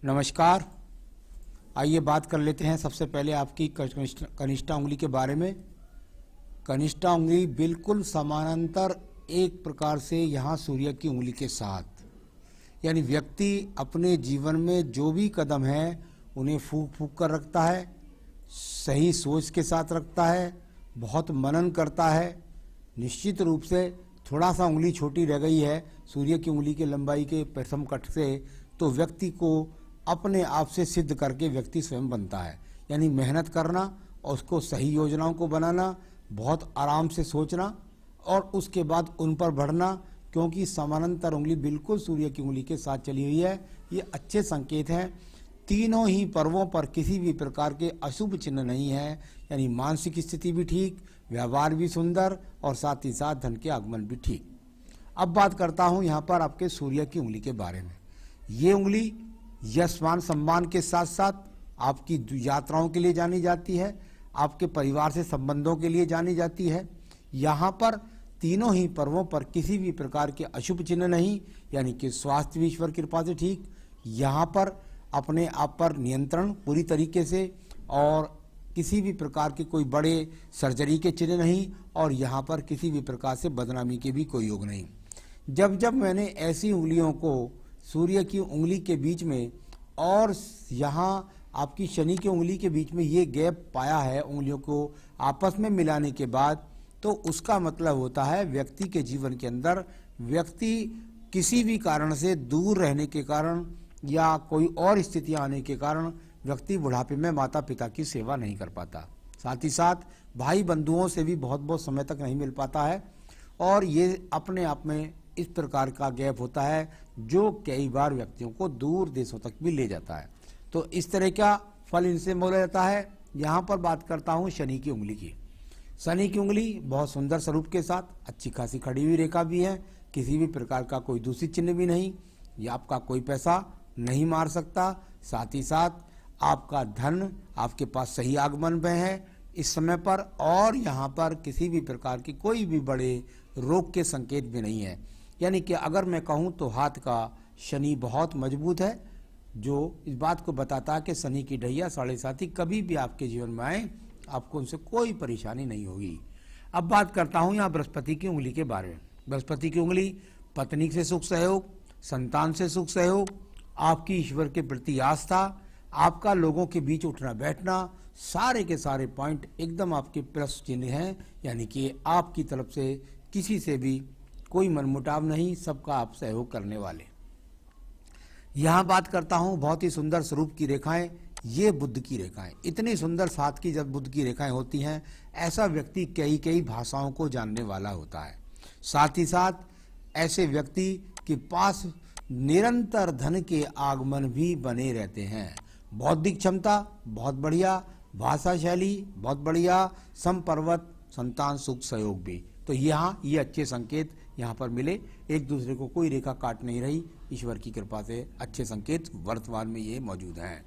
नमस्कार। आइए बात कर लेते हैं सबसे पहले आपकी कनिष्ठा उंगली के बारे में। कनिष्ठा उंगली बिल्कुल समानांतर एक प्रकार से यहाँ सूर्य की उंगली के साथ, यानी व्यक्ति अपने जीवन में जो भी कदम है उन्हें फूंक फूंक कर रखता है, सही सोच के साथ रखता है, बहुत मनन करता है। निश्चित रूप से थोड़ा सा उंगली छोटी रह गई है सूर्य की उंगली की लंबाई के प्रथम कट से, तो व्यक्ति को अपने आप से सिद्ध करके व्यक्ति स्वयं बनता है। यानी मेहनत करना और उसको सही योजनाओं को बनाना, बहुत आराम से सोचना और उसके बाद उन पर बढ़ना, क्योंकि समानांतर उंगली बिल्कुल सूर्य की उंगली के साथ चली हुई है। ये अच्छे संकेत हैं। तीनों ही पर्वों पर किसी भी प्रकार के अशुभ चिन्ह नहीं है, यानी मानसिक स्थिति भी ठीक, व्यवहार भी सुंदर और साथ ही साथ धन के आगमन भी ठीक। अब बात करता हूँ यहाँ पर आपके सूर्य की उंगली के बारे में। ये उंगली यश मान सम्मान के साथ साथ आपकी यात्राओं के लिए जानी जाती है, आपके परिवार से संबंधों के लिए जानी जाती है। यहाँ पर तीनों ही पर्वों पर किसी भी प्रकार के अशुभ चिन्ह नहीं, यानी कि स्वास्थ्य भी ईश्वर की कृपा से ठीक। यहाँ पर अपने आप पर नियंत्रण पूरी तरीके से, और किसी भी प्रकार के कोई बड़े सर्जरी के चिन्ह नहीं, और यहाँ पर किसी भी प्रकार से बदनामी के भी कोई योग नहीं। जब जब मैंने ऐसी उंगलियों को सूर्य की उंगली के बीच में और यहाँ आपकी शनि की उंगली के बीच में ये गैप पाया है, उंगलियों को आपस में मिलाने के बाद, तो उसका मतलब होता है व्यक्ति के जीवन के अंदर व्यक्ति किसी भी कारण से दूर रहने के कारण या कोई और स्थितियां आने के कारण व्यक्ति बुढ़ापे में माता पिता की सेवा नहीं कर पाता। साथ ही साथ भाई बंधुओं से भी बहुत बहुत समय तक नहीं मिल पाता है, और ये अपने आप में इस प्रकार का गैप होता है जो कई बार व्यक्तियों को दूर देशों तक भी ले जाता है। तो इस तरह का फल इनसे बोला जाता है। यहाँ पर बात करता हूँ शनि की उंगली की। शनि की उंगली बहुत सुंदर स्वरूप के साथ अच्छी खासी खड़ी हुई रेखा भी है, किसी भी प्रकार का कोई दूषित चिन्ह भी नहीं, या आपका कोई पैसा नहीं मार सकता। साथ ही साथ आपका धन आपके पास सही आगमन में है इस समय पर, और यहाँ पर किसी भी प्रकार की कोई भी बड़े रोग के संकेत भी नहीं है। यानी कि अगर मैं कहूँ तो हाथ का शनि बहुत मजबूत है, जो इस बात को बताता है कि शनि की ढैया 7.5 कभी भी आपके जीवन में आए, आपको उनसे कोई परेशानी नहीं होगी। अब बात करता हूँ यहाँ बृहस्पति की उंगली के बारे में। बृहस्पति की उंगली पत्नी से सुख सहयोग, संतान से सुख सहयोग, आपकी ईश्वर के प्रति आस्था, आपका लोगों के बीच उठना बैठना, सारे के सारे पॉइंट एकदम आपके प्लस चिन्ह हैं। यानी कि आपकी तरफ से किसी से भी कोई मनमुटाव नहीं, सबका आप सहयोग करने वाले। यहाँ बात करता हूँ बहुत ही सुंदर स्वरूप की रेखाएं। ये बुद्ध की रेखाएं, इतनी सुंदर साथ की जब बुद्ध की रेखाएं होती हैं, ऐसा व्यक्ति कई कई भाषाओं को जानने वाला होता है। साथ ही साथ ऐसे व्यक्ति के पास निरंतर धन के आगमन भी बने रहते हैं। बौद्धिक क्षमता बहुत बढ़िया, भाषा शैली बहुत बढ़िया, समपर्वत, संतान सुख सहयोग भी। तो यहाँ ये अच्छे संकेत यहाँ पर मिले। एक दूसरे को कोई रेखा काट नहीं रही, ईश्वर की कृपा से अच्छे संकेत वर्तमान में ये मौजूद हैं।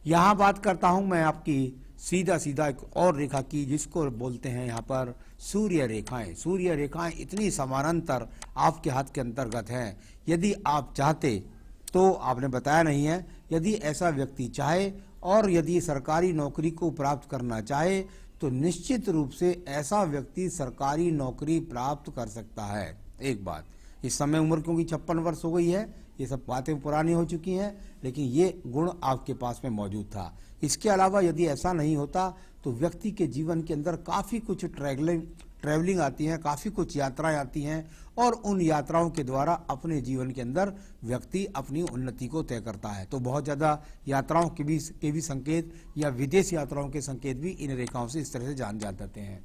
यहाँ बात करता हूँ मैं आपकी सीधा सीधा एक और रेखा की, जिसको बोलते हैं यहाँ पर सूर्य रेखाएं। सूर्य रेखाएं इतनी समानांतर आपके हाथ के अंतर्गत हैं। यदि आप चाहते तो, आपने बताया नहीं है, यदि ऐसा व्यक्ति चाहे और यदि सरकारी नौकरी को प्राप्त करना चाहे तो निश्चित रूप से ऐसा व्यक्ति सरकारी नौकरी प्राप्त कर सकता है। एक बात, इस समय उम्र क्योंकि 56 वर्ष हो गई है, ये सब बातें पुरानी हो चुकी हैं, लेकिन ये गुण आपके पास में मौजूद था। इसके अलावा यदि ऐसा नहीं होता तो व्यक्ति के जीवन के अंदर काफ़ी कुछ ट्रैवलिंग आती है, काफ़ी कुछ यात्राएं आती हैं, और उन यात्राओं के द्वारा अपने जीवन के अंदर व्यक्ति अपनी उन्नति को तय करता है। तो बहुत ज़्यादा यात्राओं के भी संकेत या विदेश यात्राओं के संकेत भी इन रेखाओं से इस तरह से जान जाते हैं।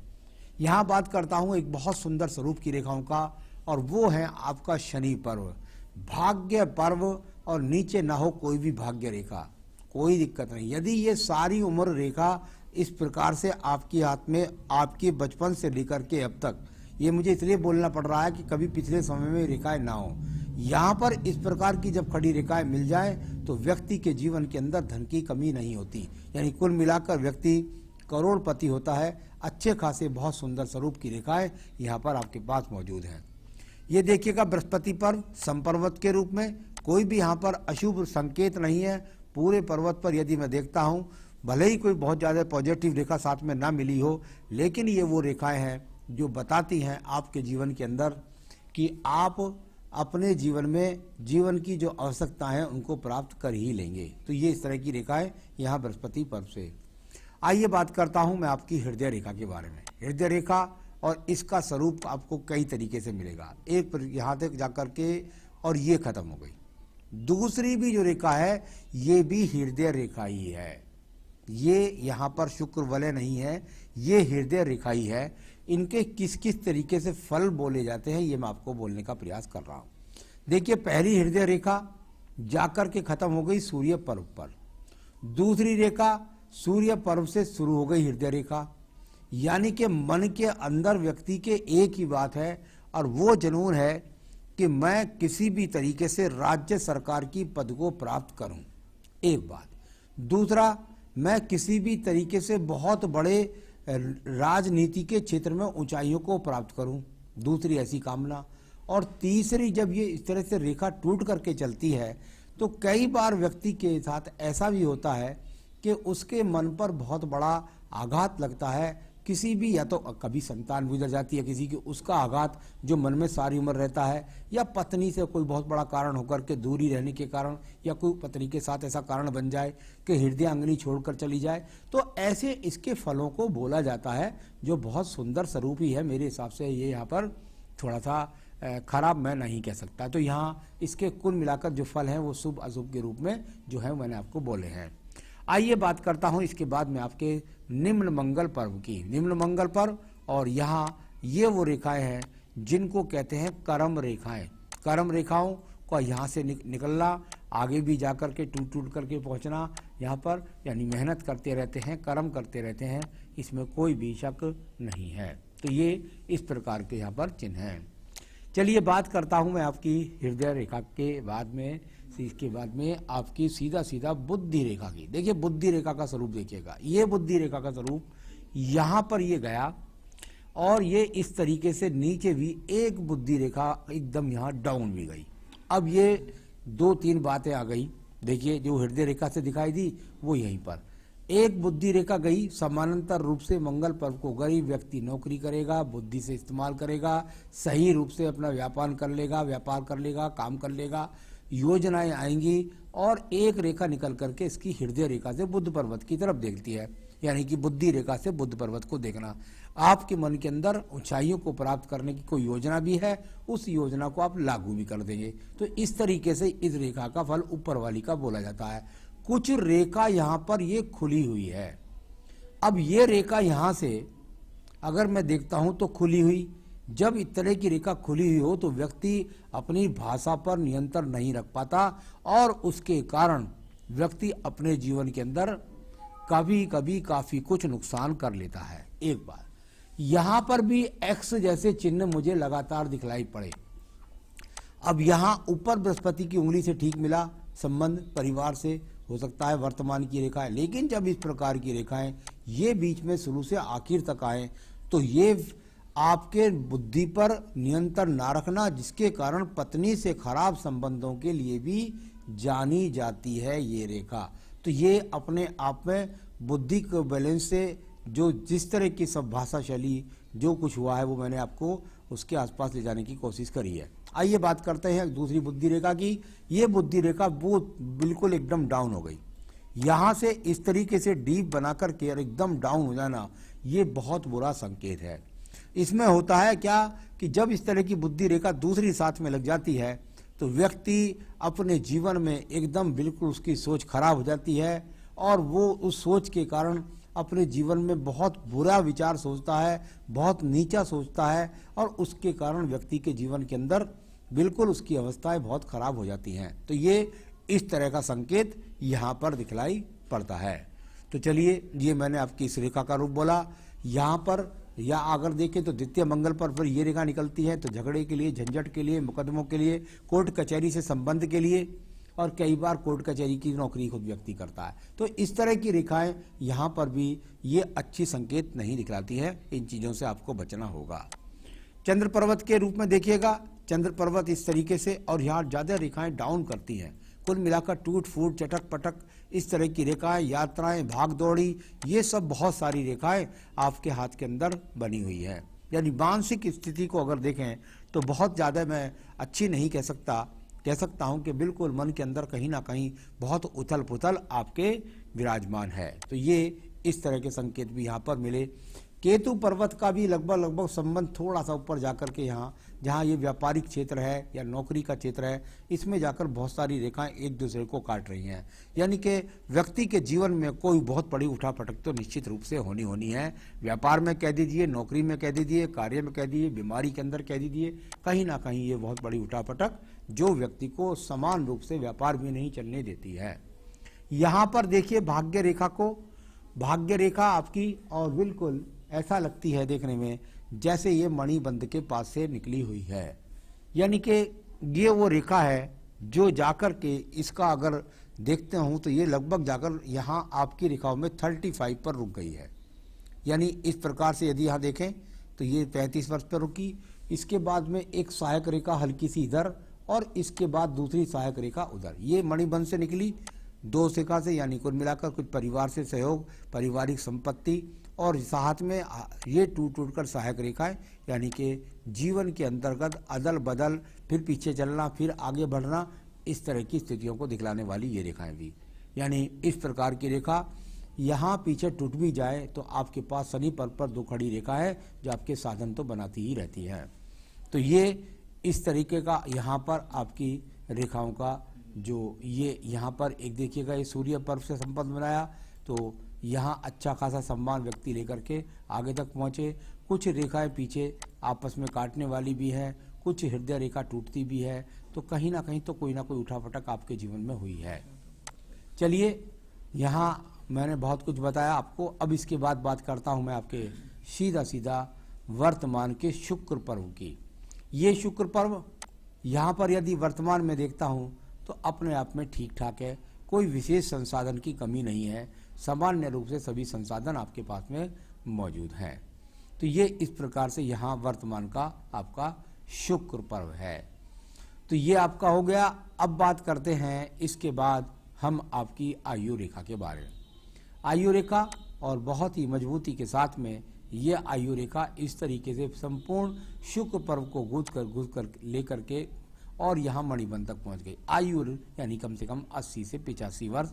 यहाँ बात करता हूँ एक बहुत सुंदर स्वरूप की रेखाओं का, और वो है आपका शनि पर्व, भाग्य पर्व, और नीचे ना हो कोई भी भाग्य रेखा, कोई दिक्कत नहीं। यदि ये सारी उम्र रेखा इस प्रकार से आपके हाथ में, आपके बचपन से लेकर के अब तक, ये मुझे इसलिए बोलना पड़ रहा है कि कभी पिछले समय में रेखाएं ना हो, यहाँ पर इस प्रकार की जब खड़ी रेखाएं मिल जाए तो व्यक्ति के जीवन के अंदर धन की कमी नहीं होती। यानी कुल मिलाकर व्यक्ति करोड़पति होता है। अच्छे खासे बहुत सुंदर स्वरूप की रेखाएं यहाँ पर आपके पास मौजूद हैं। ये देखिएगा बृहस्पति पर्व संपर्वत के रूप में कोई भी यहाँ पर अशुभ संकेत नहीं है। पूरे पर्वत पर यदि मैं देखता हूँ, भले ही कोई बहुत ज़्यादा पॉजिटिव रेखा साथ में ना मिली हो, लेकिन ये वो रेखाएं हैं जो बताती हैं आपके जीवन के अंदर कि आप अपने जीवन में जीवन की जो आवश्यकताएं हैं उनको प्राप्त कर ही लेंगे। तो ये इस तरह की रेखाएं यहाँ बृहस्पति पर्व से। आइए बात करता हूँ मैं आपकी हृदय रेखा के बारे में। हृदय रेखा और इसका स्वरूप आपको कई तरीके से मिलेगा। एक यहाँ तक जाकर के और ये खत्म हो गई। दूसरी भी जो रेखा है ये भी हृदय रेखा ही है। ये यहाँ पर शुक्र वलय नहीं है, ये हृदय रेखा ही है। इनके किस किस तरीके से फल बोले जाते हैं ये मैं आपको बोलने का प्रयास कर रहा हूँ। देखिए, पहली हृदय रेखा जाकर के खत्म हो गई सूर्य पर्व पर। दूसरी रेखा सूर्य पर्व से शुरू हो गई हृदय रेखा, यानी कि मन के अंदर व्यक्ति के एक ही बात है और वो जुनून है कि मैं किसी भी तरीके से राज्य सरकार की पद को प्राप्त करूं, एक बात। दूसरा, मैं किसी भी तरीके से बहुत बड़े राजनीति के क्षेत्र में ऊंचाइयों को प्राप्त करूं, दूसरी ऐसी कामना। और तीसरी, जब ये इस तरह से रेखा टूट करके चलती है तो कई बार व्यक्ति के साथ ऐसा भी होता है कि उसके मन पर बहुत बड़ा आघात लगता है। किसी भी, या तो कभी संतान गुजर जाती है किसी की, उसका आघात जो मन में सारी उम्र रहता है, या पत्नी से कोई बहुत बड़ा कारण होकर के दूरी रहने के कारण, या कोई पत्नी के साथ ऐसा कारण बन जाए कि हृदयांगिनी छोड़कर चली जाए, तो ऐसे इसके फलों को बोला जाता है जो बहुत सुंदर स्वरूप ही है। मेरे हिसाब से ये यहाँ पर थोड़ा सा खराब मैं नहीं कह सकता। तो यहाँ इसके कुल मिलाकर जो फल हैं वो शुभ अशुभ के रूप में जो है मैंने आपको बोले हैं। आइए बात करता हूं इसके बाद में आपके निम्न मंगल पर्व की। निम्न मंगल पर्व, और यहाँ ये वो रेखाएं हैं जिनको कहते हैं कर्म रेखाएं। कर्म रेखाओं को यहाँ से निकलना, आगे भी जाकर के टूट टूट करके पहुँचना यहाँ पर, यानी मेहनत करते रहते हैं, कर्म करते रहते हैं, इसमें कोई भी शक नहीं है। तो ये इस प्रकार के यहाँ पर चिन्ह हैं। चलिए बात करता हूँ मैं आपकी हृदय रेखा के बाद में, इसके बाद में आपकी सीधा सीधा बुद्धि रेखा की। देखिए, बुद्धि रेखा का स्वरूप देखिएगा। ये बुद्धि रेखा का स्वरूप यहाँ पर ये गया और ये इस तरीके से नीचे भी एक बुद्धि रेखा एकदम यहाँ डाउन भी गई। अब ये दो तीन बातें आ गई। देखिए, जो हृदय रेखा से दिखाई दी वो यहीं पर एक बुद्धि रेखा गई, समानांतर रूप से मंगल पर्व को गई। व्यक्ति नौकरी करेगा, बुद्धि से इस्तेमाल करेगा, सही रूप से अपना व्यापार कर लेगा, काम कर लेगा, योजनाएं आएंगी। और एक रेखा निकल करके इसकी हृदय रेखा से बुद्ध पर्वत की तरफ देखती है, यानी कि बुद्धि रेखा से बुद्ध पर्वत को देखना। आपके मन के अंदर ऊंचाइयों को प्राप्त करने की कोई योजना भी है, उस योजना को आप लागू भी कर देंगे। तो इस तरीके से इस रेखा का फल ऊपर वाली का बोला जाता है। कुछ रेखा यहाँ पर ये खुली हुई है। अब ये रेखा यहाँ से अगर मैं देखता हूं तो खुली हुई, जब इस तरह की रेखा खुली हुई हो तो व्यक्ति अपनी भाषा पर नियंत्रण नहीं रख पाता और उसके कारण व्यक्ति अपने जीवन के अंदर कभी कभी काफी कुछ नुकसान कर लेता है। एक बार यहां पर भी एक्स जैसे चिन्ह मुझे लगातार दिखलाई पड़े। अब यहां ऊपर बृहस्पति की उंगली से ठीक मिला संबंध, परिवार से हो सकता है वर्तमान की रेखा है, लेकिन जब इस प्रकार की रेखाएं ये बीच में शुरू से आखिर तक आए तो ये आपके बुद्धि पर नियंत्रण ना रखना, जिसके कारण पत्नी से खराब संबंधों के लिए भी जानी जाती है ये रेखा। तो ये अपने आप में बुद्धि के बैलेंस से जो जिस तरह की सब भाषा शैली जो कुछ हुआ है वो मैंने आपको उसके आसपास ले जाने की कोशिश करी है। आइए बात करते हैं दूसरी बुद्धि रेखा की। ये बुद्धि रेखा वो बिल्कुल एकदम डाउन हो गई। यहाँ से इस तरीके से डीप बनाकर के एकदम डाउन हो जाना ये बहुत बुरा संकेत है। इसमें होता है क्या कि जब इस तरह की बुद्धि रेखा दूसरी साथ में लग जाती है तो व्यक्ति अपने जीवन में एकदम बिल्कुल उसकी सोच खराब हो जाती है और वो उस सोच के कारण अपने जीवन में बहुत बुरा विचार सोचता है, बहुत नीचा सोचता है और उसके कारण व्यक्ति के जीवन के अंदर बिल्कुल उसकी अवस्थाएं बहुत खराब हो जाती हैं। तो ये इस तरह का संकेत यहाँ पर दिखलाई पड़ता है। तो चलिए, ये मैंने आपकी इस रेखा का रूप बोला। यहाँ पर या अगर देखें तो द्वितीय मंगल पर ये रेखा निकलती है तो झगड़े के लिए, झंझट के लिए, मुकदमों के लिए, कोर्ट कचहरी से संबंध के लिए, और कई बार कोर्ट कचहरी की नौकरी खुद व्यक्ति करता है। तो इस तरह की रेखाएं यहाँ पर भी ये अच्छी संकेत नहीं दिखलाती है। इन चीज़ों से आपको बचना होगा। चंद्र पर्वत के रूप में देखिएगा, चंद्र पर्वत इस तरीके से, और यहाँ ज़्यादा रेखाएं डाउन करती हैं। कुल मिलाकर टूट फूट, चटक पटक, इस तरह की रेखाएं, यात्राएं, भाग दौड़ी, ये सब बहुत सारी रेखाएं आपके हाथ के अंदर बनी हुई है। यानी मानसिक स्थिति को अगर देखें तो बहुत ज़्यादा मैं अच्छी नहीं कह सकता हूं कि बिल्कुल मन के अंदर कहीं ना कहीं बहुत उथल पुथल आपके विराजमान है। तो ये इस तरह के संकेत भी यहाँ पर मिले। केतु पर्वत का भी लगभग संबंध थोड़ा सा ऊपर जाकर के यहाँ, जहाँ ये व्यापारिक क्षेत्र है या नौकरी का क्षेत्र है, इसमें जाकर बहुत सारी रेखाएं एक दूसरे को काट रही हैं। यानी कि व्यक्ति के जीवन में कोई बहुत बड़ी उठापटक तो निश्चित रूप से होनी है। व्यापार में कह दीजिए, नौकरी में कह दीजिए, कार्य में कह दीजिए, बीमारी के अंदर कह दीजिए, कहीं ना कहीं ये बहुत बड़ी उठापटक जो व्यक्ति को समान रूप से व्यापार भी नहीं चलने देती है। यहाँ पर देखिए भाग्य रेखा को, भाग्य रेखा आपकी और बिल्कुल ऐसा लगती है देखने में जैसे ये मणिबंध के पास से निकली हुई है। यानी कि ये वो रेखा है जो जाकर के, इसका अगर देखते हूँ तो ये लगभग जाकर यहाँ आपकी रेखाओं में 35 पर रुक गई है। यानी इस प्रकार से यदि यहाँ देखें तो ये 35 वर्ष पर रुकी, इसके बाद में एक सहायक रेखा हल्की सी इधर, और इसके बाद दूसरी सहायक रेखा उधर, ये मणिबंध से निकली 2 रेखा से। यानी कुल मिलाकर कुछ परिवार से सहयोग, पारिवारिक संपत्ति, और साथ में ये टूट कर सहायक रेखाएं, यानी कि जीवन के अंतर्गत अदल बदल, फिर पीछे चलना, फिर आगे बढ़ना, इस तरह की स्थितियों को दिखलाने वाली ये रेखाएं भी। यानी इस प्रकार की रेखा यहाँ पीछे टूट भी जाए तो आपके पास शनि पर 2 खड़ी रेखा है जो आपके साधन तो बनाती ही रहती है। तो ये इस तरीके का यहाँ पर आपकी रेखाओं का जो ये यहाँ पर एक देखिएगा, ये सूर्य पर्व से संबंध बनाया तो यहाँ अच्छा खासा सम्मान व्यक्ति लेकर के आगे तक पहुँचे। कुछ रेखाएं पीछे आपस में काटने वाली भी है, कुछ हृदय रेखा टूटती भी है, तो कहीं ना कहीं तो कोई ना कोई उठापटक आपके जीवन में हुई है। चलिए, यहाँ मैंने बहुत कुछ बताया आपको। अब इसके बाद बात करता हूँ मैं आपके सीधा वर्तमान के शुक्र पर्व की। ये शुक्र पर्व यहाँ पर यदि वर्तमान में देखता हूँ तो अपने आप में ठीक ठाक है, कोई विशेष संसाधन की कमी नहीं है, सामान्य रूप से सभी संसाधन आपके पास में मौजूद हैं। तो ये इस प्रकार से यहाँ वर्तमान का आपका शुक्र पर्व है। तो ये आपका हो गया। अब बात करते हैं इसके बाद हम आपकी आयु रेखा के बारे में। आयु रेखा, और बहुत ही मजबूती के साथ में ये आयु रेखा इस तरीके से संपूर्ण शुक्र पर्व को घुस कर लेकर के और यहाँ मणिबंध तक पहुँच गई। आयु यानी कम से कम 80 से 85 वर्ष,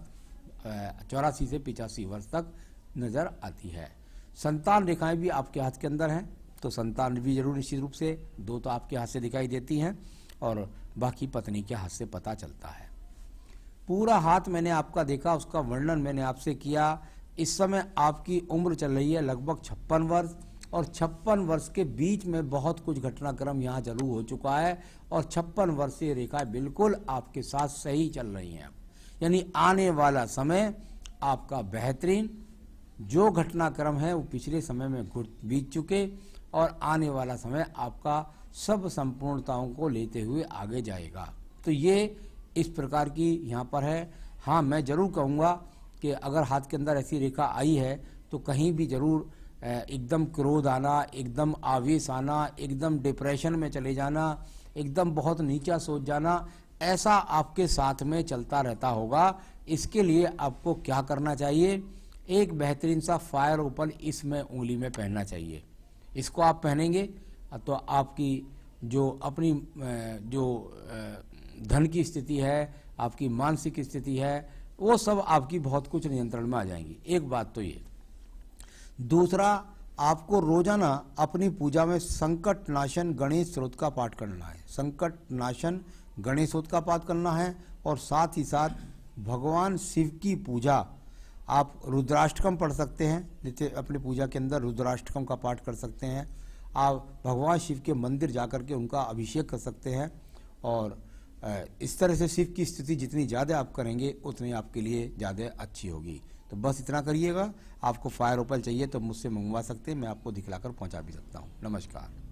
84 से 85 वर्ष तक नजर आती है। संतान रेखाएं भी आपके हाथ के अंदर हैं, तो संतान भी जरूर निश्चित रूप से 2 तो आपके हाथ से दिखाई देती हैं और बाकी पत्नी के हाथ से पता चलता है। पूरा हाथ मैंने आपका देखा, उसका वर्णन मैंने आपसे किया। इस समय आपकी उम्र चल रही है लगभग 56 वर्ष, और 56 वर्ष के बीच में बहुत कुछ घटनाक्रम यहाँ जरूर हो चुका है, और 56 वर्षीय रेखाएं बिल्कुल आपके साथ सही चल रही हैं। यानी आने वाला समय आपका बेहतरीन, जो घटनाक्रम है वो पिछले समय में बीत चुके, और आने वाला समय आपका सब संपूर्णताओं को लेते हुए आगे जाएगा। तो ये इस प्रकार की यहाँ पर है। हाँ, मैं जरूर कहूँगा कि अगर हाथ के अंदर ऐसी रेखा आई है तो कहीं भी जरूर एकदम क्रोध आना, एकदम आवेश आना, एकदम डिप्रेशन में चले जाना, एकदम बहुत नीचा सोच जाना, ऐसा आपके साथ में चलता रहता होगा। इसके लिए आपको क्या करना चाहिए, एक बेहतरीन सा फायर ओपल इसमें उंगली में पहनना चाहिए। इसको आप पहनेंगे तो आपकी जो अपनी जो धन की स्थिति है, आपकी मानसिक स्थिति है, वो सब आपकी बहुत कुछ नियंत्रण में आ जाएंगी। एक बात तो ये। दूसरा, आपको रोजाना अपनी पूजा में संकट नाशन गणेश स्तोत्र का पाठ करना है। संकट नाशन गणेश स्तोत्र का पाठ करना है, और साथ ही साथ भगवान शिव की पूजा, आप रुद्राष्टकम पढ़ सकते हैं, जैसे अपनी पूजा के अंदर रुद्राष्टकम का पाठ कर सकते हैं। आप भगवान शिव के मंदिर जाकर के उनका अभिषेक कर सकते हैं, और इस तरह से शिव की स्थिति जितनी ज़्यादा आप करेंगे उतनी आपके लिए ज़्यादा अच्छी होगी। तो बस इतना करिएगा। आपको फायर ओपल चाहिए तो मुझसे मंगवा सकते हैं, मैं आपको दिखलाकर पहुंचा भी सकता हूं। नमस्कार।